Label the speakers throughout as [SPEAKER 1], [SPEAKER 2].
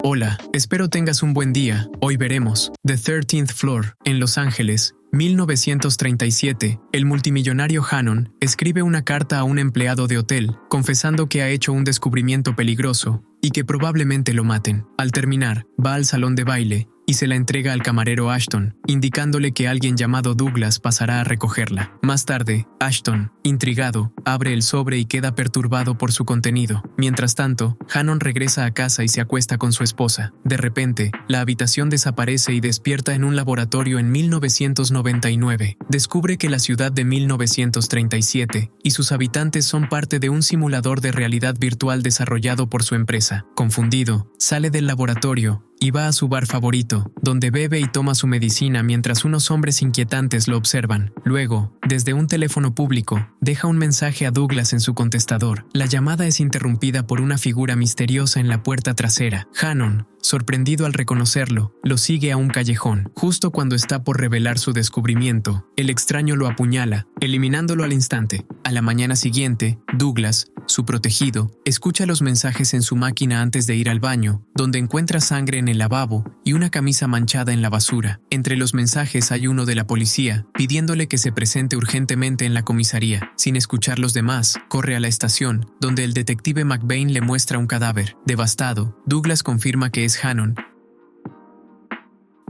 [SPEAKER 1] Hola, espero tengas un buen día. Hoy veremos The 13th Floor, en Los Ángeles, 1937. El multimillonario Hannon escribe una carta a un empleado de hotel, confesando que ha hecho un descubrimiento peligroso y que probablemente lo maten. Al terminar, va al salón de baile y se la entrega al camarero Ashton, indicándole que alguien llamado Douglas pasará a recogerla. Más tarde, Ashton, intrigado, abre el sobre y queda perturbado por su contenido. Mientras tanto, Hannon regresa a casa y se acuesta con su esposa. De repente, la habitación desaparece y despierta en un laboratorio en 1999. Descubre que la ciudad de 1937 y sus habitantes son parte de un simulador de realidad virtual desarrollado por su empresa. Confundido, sale del laboratorio y va a su bar favorito, donde bebe y toma su medicina mientras unos hombres inquietantes lo observan. Luego, desde un teléfono público, deja un mensaje a Douglas en su contestador. La llamada es interrumpida por una figura misteriosa en la puerta trasera. Hannon, sorprendido al reconocerlo, lo sigue a un callejón. Justo cuando está por revelar su descubrimiento, el extraño lo apuñala, eliminándolo al instante. A la mañana siguiente, Douglas, su protegido, escucha los mensajes en su máquina antes de ir al baño, donde encuentra sangre en el lavabo y una camisa manchada en la basura. Entre los mensajes hay uno de la policía, pidiéndole que se presente urgentemente en la comisaría. Sin escuchar los demás, corre a la estación, donde el detective McBain le muestra un cadáver. Devastado, Douglas confirma que es Hannon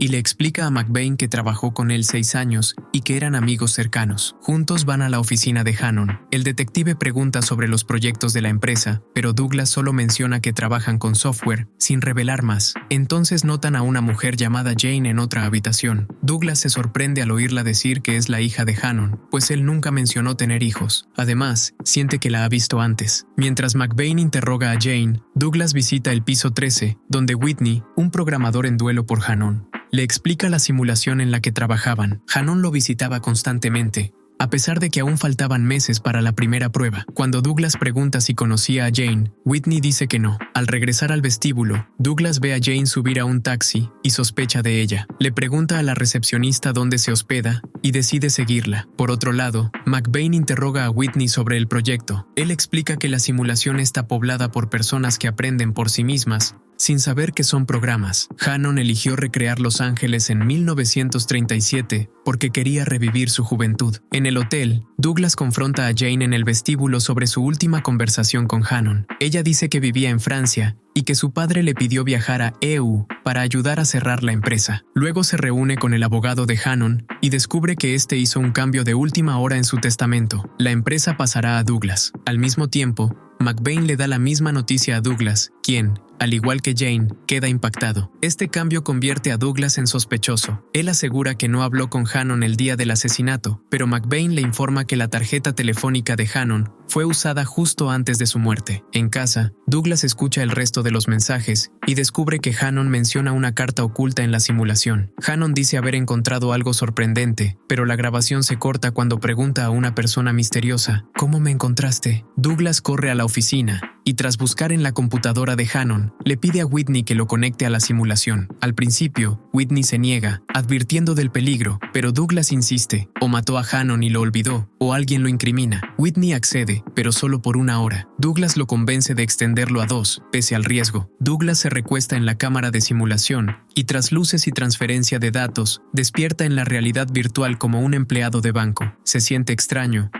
[SPEAKER 1] y le explica a McBain que trabajó con él 6 años y que eran amigos cercanos. Juntos van a la oficina de Hannon. El detective pregunta sobre los proyectos de la empresa, pero Douglas solo menciona que trabajan con software, sin revelar más. Entonces notan a una mujer llamada Jane en otra habitación. Douglas se sorprende al oírla decir que es la hija de Hannon, pues él nunca mencionó tener hijos. Además, siente que la ha visto antes. Mientras McBain interroga a Jane, Douglas visita el piso 13, donde Whitney, un programador en duelo por Hannon, le explica la simulación en la que trabajaban. Hannon lo visitaba constantemente, a pesar de que aún faltaban meses para la primera prueba. Cuando Douglas pregunta si conocía a Jane, Whitney dice que no. Al regresar al vestíbulo, Douglas ve a Jane subir a un taxi y sospecha de ella. Le pregunta a la recepcionista dónde se hospeda y decide seguirla. Por otro lado, McBain interroga a Whitney sobre el proyecto. Él explica que la simulación está poblada por personas que aprenden por sí mismas, sin saber que son programas. Hannon eligió recrear Los Ángeles en 1937 porque quería revivir su juventud. En el hotel, Douglas confronta a Jane en el vestíbulo sobre su última conversación con Hannon. Ella dice que vivía en Francia y que su padre le pidió viajar a EU para ayudar a cerrar la empresa. Luego se reúne con el abogado de Hannon y descubre que este hizo un cambio de última hora en su testamento. La empresa pasará a Douglas. Al mismo tiempo, McBain le da la misma noticia a Douglas, quien, al igual que Jane, queda impactado. Este cambio convierte a Douglas en sospechoso. Él asegura que no habló con Hannon el día del asesinato, pero McBain le informa que la tarjeta telefónica de Hannon fue usada justo antes de su muerte. En casa, Douglas escucha el resto de los mensajes y descubre que Hannon menciona una carta oculta en la simulación. Hannon dice haber encontrado algo sorprendente, pero la grabación se corta cuando pregunta a una persona misteriosa, ¿cómo me encontraste? Douglas corre a la oficina y tras buscar en la computadora de Hannon, le pide a Whitney que lo conecte a la simulación. Al principio, Whitney se niega, advirtiendo del peligro, pero Douglas insiste, o mató a Hannon y lo olvidó, o alguien lo incrimina. Whitney accede, pero solo por 1 hora. Douglas lo convence de extenderlo a 2, pese al riesgo. Douglas se recuesta en la cámara de simulación y tras luces y transferencia de datos, despierta en la realidad virtual como un empleado de banco. Se siente extraño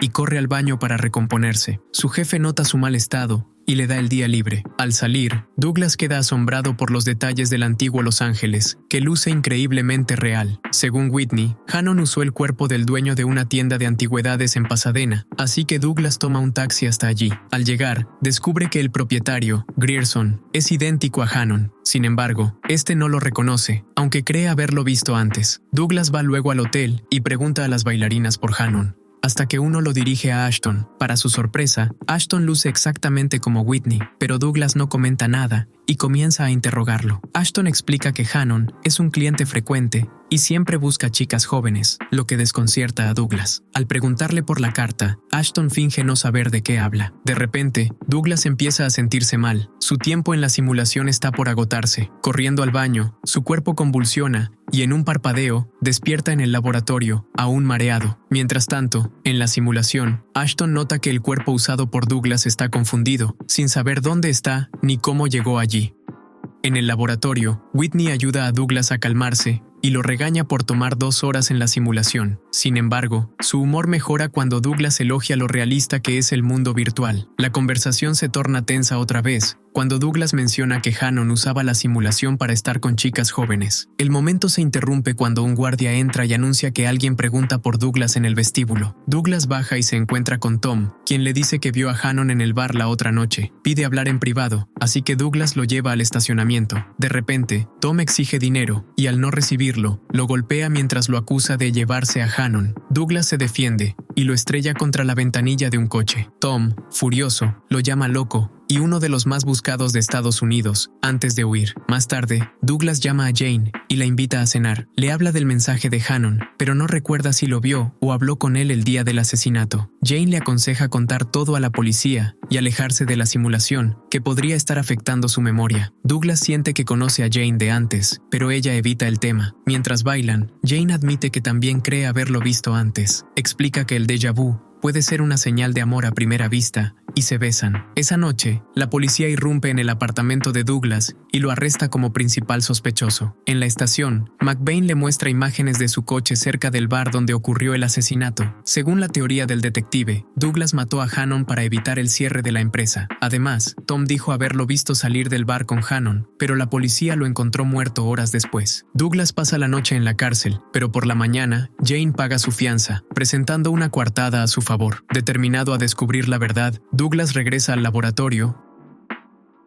[SPEAKER 1] y corre al baño para recomponerse. Su jefe nota su mal estado y le da el día libre. Al salir, Douglas queda asombrado por los detalles del antiguo Los Ángeles, que luce increíblemente real. Según Whitney, Hannon usó el cuerpo del dueño de una tienda de antigüedades en Pasadena, así que Douglas toma un taxi hasta allí. Al llegar, descubre que el propietario, Grierson, es idéntico a Hannon. Sin embargo, este no lo reconoce, aunque cree haberlo visto antes. Douglas va luego al hotel y pregunta a las bailarinas por Hannon, hasta que uno lo dirige a Ashton. Para su sorpresa, Ashton luce exactamente como Whitney, pero Douglas no comenta nada y comienza a interrogarlo. Ashton explica que Hannon es un cliente frecuente y siempre busca chicas jóvenes, lo que desconcierta a Douglas. Al preguntarle por la carta, Ashton finge no saber de qué habla. De repente, Douglas empieza a sentirse mal. Su tiempo en la simulación está por agotarse. Corriendo al baño, su cuerpo convulsiona y en un parpadeo, despierta en el laboratorio, aún mareado. Mientras tanto, en la simulación, Ashton nota que el cuerpo usado por Douglas está confundido, sin saber dónde está ni cómo llegó allí. En el laboratorio, Whitney ayuda a Douglas a calmarse y lo regaña por tomar 2 horas en la simulación. Sin embargo, su humor mejora cuando Douglas elogia lo realista que es el mundo virtual. La conversación se torna tensa otra vez, cuando Douglas menciona que Hannon usaba la simulación para estar con chicas jóvenes. El momento se interrumpe cuando un guardia entra y anuncia que alguien pregunta por Douglas en el vestíbulo. Douglas baja y se encuentra con Tom, quien le dice que vio a Hannon en el bar la otra noche. Pide hablar en privado, así que Douglas lo lleva al estacionamiento. De repente, Tom exige dinero, y al no recibirlo, lo golpea mientras lo acusa de llevarse a Hannon. Douglas se defiende, y lo estrella contra la ventanilla de un coche. Tom, furioso, lo llama loco, y uno de los más buscados de Estados Unidos, antes de huir. Más tarde, Douglas llama a Jane y la invita a cenar. Le habla del mensaje de Hannon, pero no recuerda si lo vio o habló con él el día del asesinato. Jane le aconseja contar todo a la policía y alejarse de la simulación, que podría estar afectando su memoria. Douglas siente que conoce a Jane de antes, pero ella evita el tema. Mientras bailan, Jane admite que también cree haberlo visto antes. Explica que el déjà vu puede ser una señal de amor a primera vista, y se besan. Esa noche, la policía irrumpe en el apartamento de Douglas y lo arresta como principal sospechoso. En la estación, McBain le muestra imágenes de su coche cerca del bar donde ocurrió el asesinato. Según la teoría del detective, Douglas mató a Hannon para evitar el cierre de la empresa. Además, Tom dijo haberlo visto salir del bar con Hannon, pero la policía lo encontró muerto horas después. Douglas pasa la noche en la cárcel, pero por la mañana, Jane paga su fianza, presentando una coartada a su favor. Determinado a descubrir la verdad, Douglas regresa al laboratorio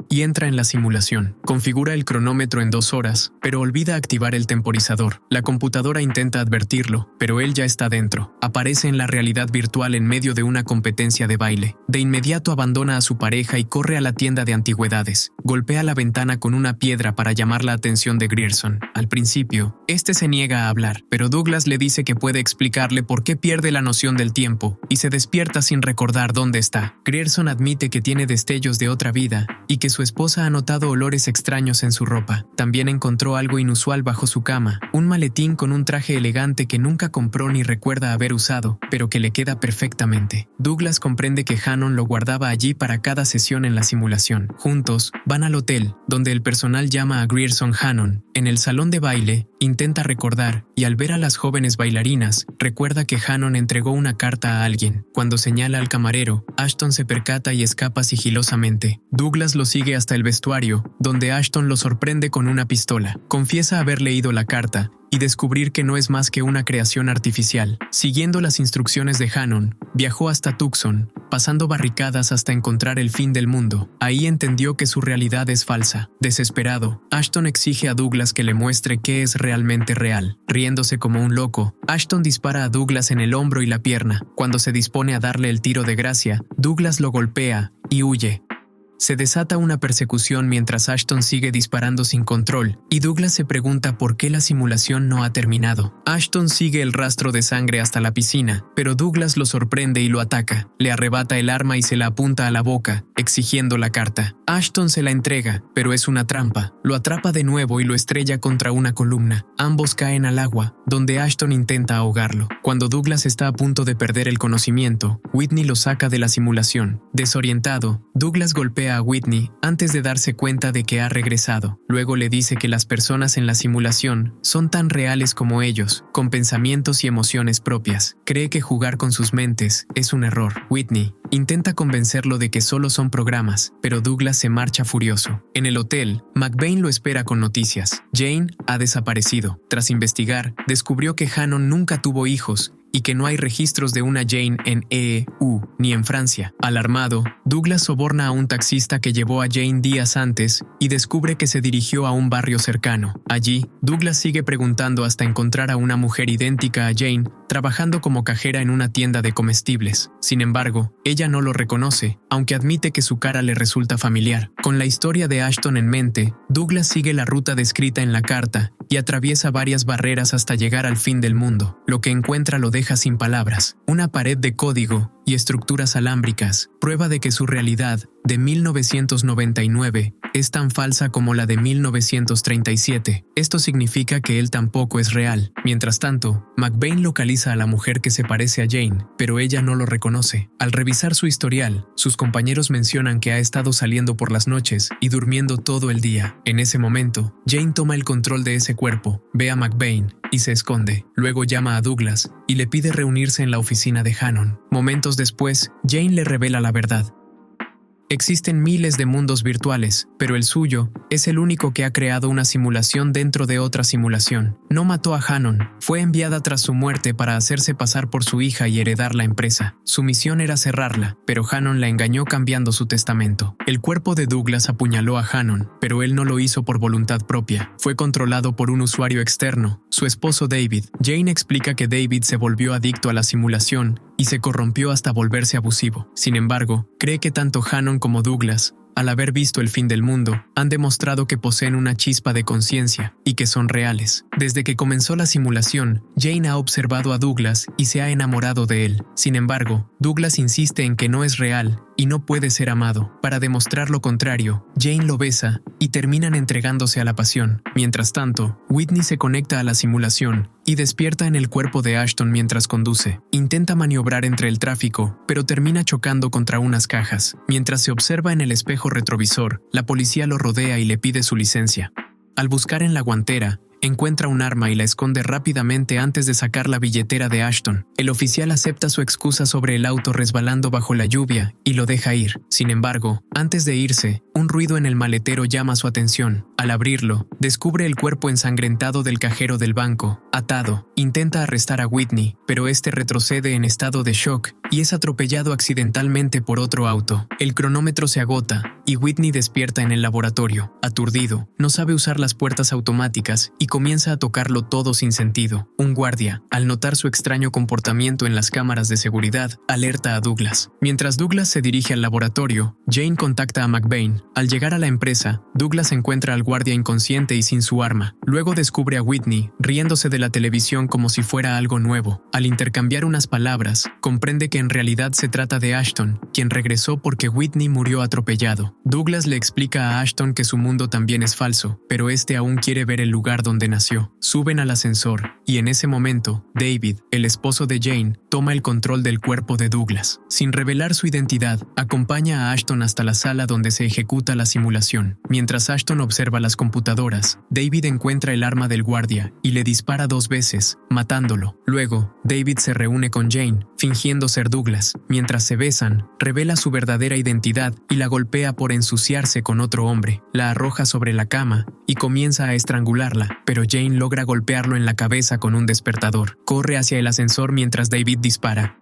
[SPEAKER 1] y entra en la simulación. Configura el cronómetro en 2 horas, pero olvida activar el temporizador. La computadora intenta advertirlo, pero él ya está dentro. Aparece en la realidad virtual en medio de una competencia de baile. De inmediato abandona a su pareja y corre a la tienda de antigüedades. Golpea la ventana con una piedra para llamar la atención de Grierson. Al principio, este se niega a hablar, pero Douglas le dice que puede explicarle por qué pierde la noción del tiempo y se despierta sin recordar dónde está. Grierson admite que tiene destellos de otra vida y que su esposa ha notado olores extraños en su ropa. También encontró algo inusual bajo su cama, un maletín con un traje elegante que nunca compró ni recuerda haber usado, pero que le queda perfectamente. Douglas comprende que Hannon lo guardaba allí para cada sesión en la simulación. Juntos, van al hotel, donde el personal llama a Grierson Hannon. En el salón de baile, intenta recordar, y al ver a las jóvenes bailarinas, recuerda que Hannon entregó una carta a alguien. Cuando señala al camarero, Ashton se percata y escapa sigilosamente. Douglas lo sigue hasta el vestuario, donde Ashton lo sorprende con una pistola. Confiesa haber leído la carta y descubrir que no es más que una creación artificial. Siguiendo las instrucciones de Hannon, viajó hasta Tucson, pasando barricadas hasta encontrar el fin del mundo. Ahí entendió que su realidad es falsa. Desesperado, Ashton exige a Douglas que le muestre qué es realmente real. Riéndose como un loco, Ashton dispara a Douglas en el hombro y la pierna. Cuando se dispone a darle el tiro de gracia, Douglas lo golpea y huye. Se desata una persecución mientras Ashton sigue disparando sin control, y Douglas se pregunta por qué la simulación no ha terminado. Ashton sigue el rastro de sangre hasta la piscina, pero Douglas lo sorprende y lo ataca. Le arrebata el arma y se la apunta a la boca, exigiendo la carta. Ashton se la entrega, pero es una trampa. Lo atrapa de nuevo y lo estrella contra una columna. Ambos caen al agua, donde Ashton intenta ahogarlo. Cuando Douglas está a punto de perder el conocimiento, Whitney lo saca de la simulación. Desorientado, Douglas golpea a Whitney antes de darse cuenta de que ha regresado. Luego le dice que las personas en la simulación son tan reales como ellos, con pensamientos y emociones propias. Cree que jugar con sus mentes es un error. Whitney intenta convencerlo de que solo son programas, pero Douglas se marcha furioso. En el hotel, McBain lo espera con noticias. Jane ha desaparecido. Tras investigar, descubrió que Hannon nunca tuvo hijos y que no hay registros de una Jane en EU ni en Francia. Alarmado, Douglas soborna a un taxista que llevó a Jane días antes y descubre que se dirigió a un barrio cercano. Allí, Douglas sigue preguntando hasta encontrar a una mujer idéntica a Jane, trabajando como cajera en una tienda de comestibles. Sin embargo, ella no lo reconoce, aunque admite que su cara le resulta familiar. Con la historia de Ashton en mente, Douglas sigue la ruta descrita en la carta y atraviesa varias barreras hasta llegar al fin del mundo. Lo que encuentra lo deja sin palabras: una pared de código y estructuras alámbricas, prueba de que su realidad, de 1999, es tan falsa como la de 1937. Esto significa que él tampoco es real. Mientras tanto, McBain localiza a la mujer que se parece a Jane, pero ella no lo reconoce. Al revisar su historial, sus compañeros mencionan que ha estado saliendo por las noches y durmiendo todo el día. En ese momento, Jane toma el control de ese cuerpo, ve a McBain y se esconde. Luego llama a Douglas y le pide reunirse en la oficina de Hannon. Momentos después, Jane le revela la verdad. Existen miles de mundos virtuales, pero el suyo es el único que ha creado una simulación dentro de otra simulación. No mató a Hannon, fue enviada tras su muerte para hacerse pasar por su hija y heredar la empresa. Su misión era cerrarla, pero Hannon la engañó cambiando su testamento. El cuerpo de Douglas apuñaló a Hannon, pero él no lo hizo por voluntad propia. Fue controlado por un usuario externo, su esposo David. Jane explica que David se volvió adicto a la simulación y se corrompió hasta volverse abusivo. Sin embargo, cree que tanto Hannon como Douglas, al haber visto el fin del mundo, han demostrado que poseen una chispa de conciencia y que son reales. Desde que comenzó la simulación, Jane ha observado a Douglas y se ha enamorado de él. Sin embargo, Douglas insiste en que no es real y no puede ser amado. Para demostrar lo contrario, Jane lo besa y terminan entregándose a la pasión. Mientras tanto, Whitney se conecta a la simulación y despierta en el cuerpo de Ashton mientras conduce. Intenta maniobrar entre el tráfico, pero termina chocando contra unas cajas. Mientras se observa en el espejo retrovisor, la policía lo rodea y le pide su licencia. Al buscar en la guantera, encuentra un arma y la esconde rápidamente antes de sacar la billetera de Ashton. El oficial acepta su excusa sobre el auto resbalando bajo la lluvia y lo deja ir. Sin embargo, antes de irse, un ruido en el maletero llama su atención. Al abrirlo, descubre el cuerpo ensangrentado del cajero del banco, atado. Intenta arrestar a Whitney, pero este retrocede en estado de shock y es atropellado accidentalmente por otro auto. El cronómetro se agota y Whitney despierta en el laboratorio. Aturdido, no sabe usar las puertas automáticas y comienza a tocarlo todo sin sentido. Un guardia, al notar su extraño comportamiento en las cámaras de seguridad, alerta a Douglas. Mientras Douglas se dirige al laboratorio, Jane contacta a McBain. Al llegar a la empresa, Douglas encuentra al guardia inconsciente y sin su arma. Luego descubre a Whitney, riéndose de la televisión como si fuera algo nuevo. Al intercambiar unas palabras, comprende que en realidad se trata de Ashton, quien regresó porque Whitney murió atropellado. Douglas le explica a Ashton que su mundo también es falso, pero este aún quiere ver el lugar donde nació. Suben al ascensor, y en ese momento, David, el esposo de Jane, toma el control del cuerpo de Douglas. Sin revelar su identidad, acompaña a Ashton hasta la sala donde se ejecuta la simulación. Mientras Ashton observa las computadoras, David encuentra el arma del guardia y le dispara 2 veces, matándolo. Luego, David se reúne con Jane, fingiendo ser Douglas. Mientras se besan, revela su verdadera identidad y la golpea por ensuciarse con otro hombre. La arroja sobre la cama y comienza a estrangularla, pero Jane logra golpearlo en la cabeza con un despertador. Corre hacia el ascensor mientras David dispara,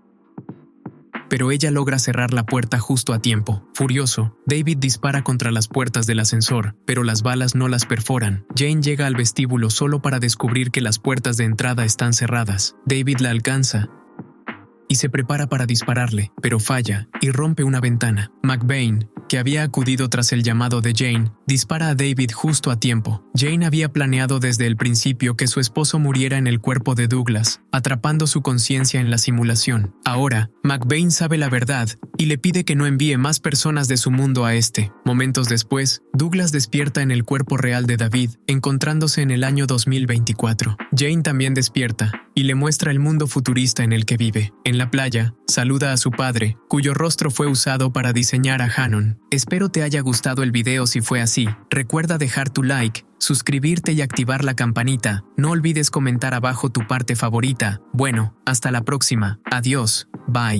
[SPEAKER 1] pero ella logra cerrar la puerta justo a tiempo. Furioso, David dispara contra las puertas del ascensor, pero las balas no las perforan. Jane llega al vestíbulo solo para descubrir que las puertas de entrada están cerradas. David la alcanza y se prepara para dispararle, pero falla y rompe una ventana. McBain, que había acudido tras el llamado de Jane, dispara a David justo a tiempo. Jane había planeado desde el principio que su esposo muriera en el cuerpo de Douglas, atrapando su conciencia en la simulación. Ahora, McBain sabe la verdad y le pide que no envíe más personas de su mundo a este. Momentos después, Douglas despierta en el cuerpo real de David, encontrándose en el año 2024. Jane también despierta y le muestra el mundo futurista en el que vive. En la playa, saluda a su padre, cuyo rostro fue usado para diseñar a Hannon. Espero te haya gustado el video. Si fue así, recuerda dejar tu like, suscribirte y activar la campanita. No olvides comentar abajo tu parte favorita. Bueno, hasta la próxima. Adiós. Bye.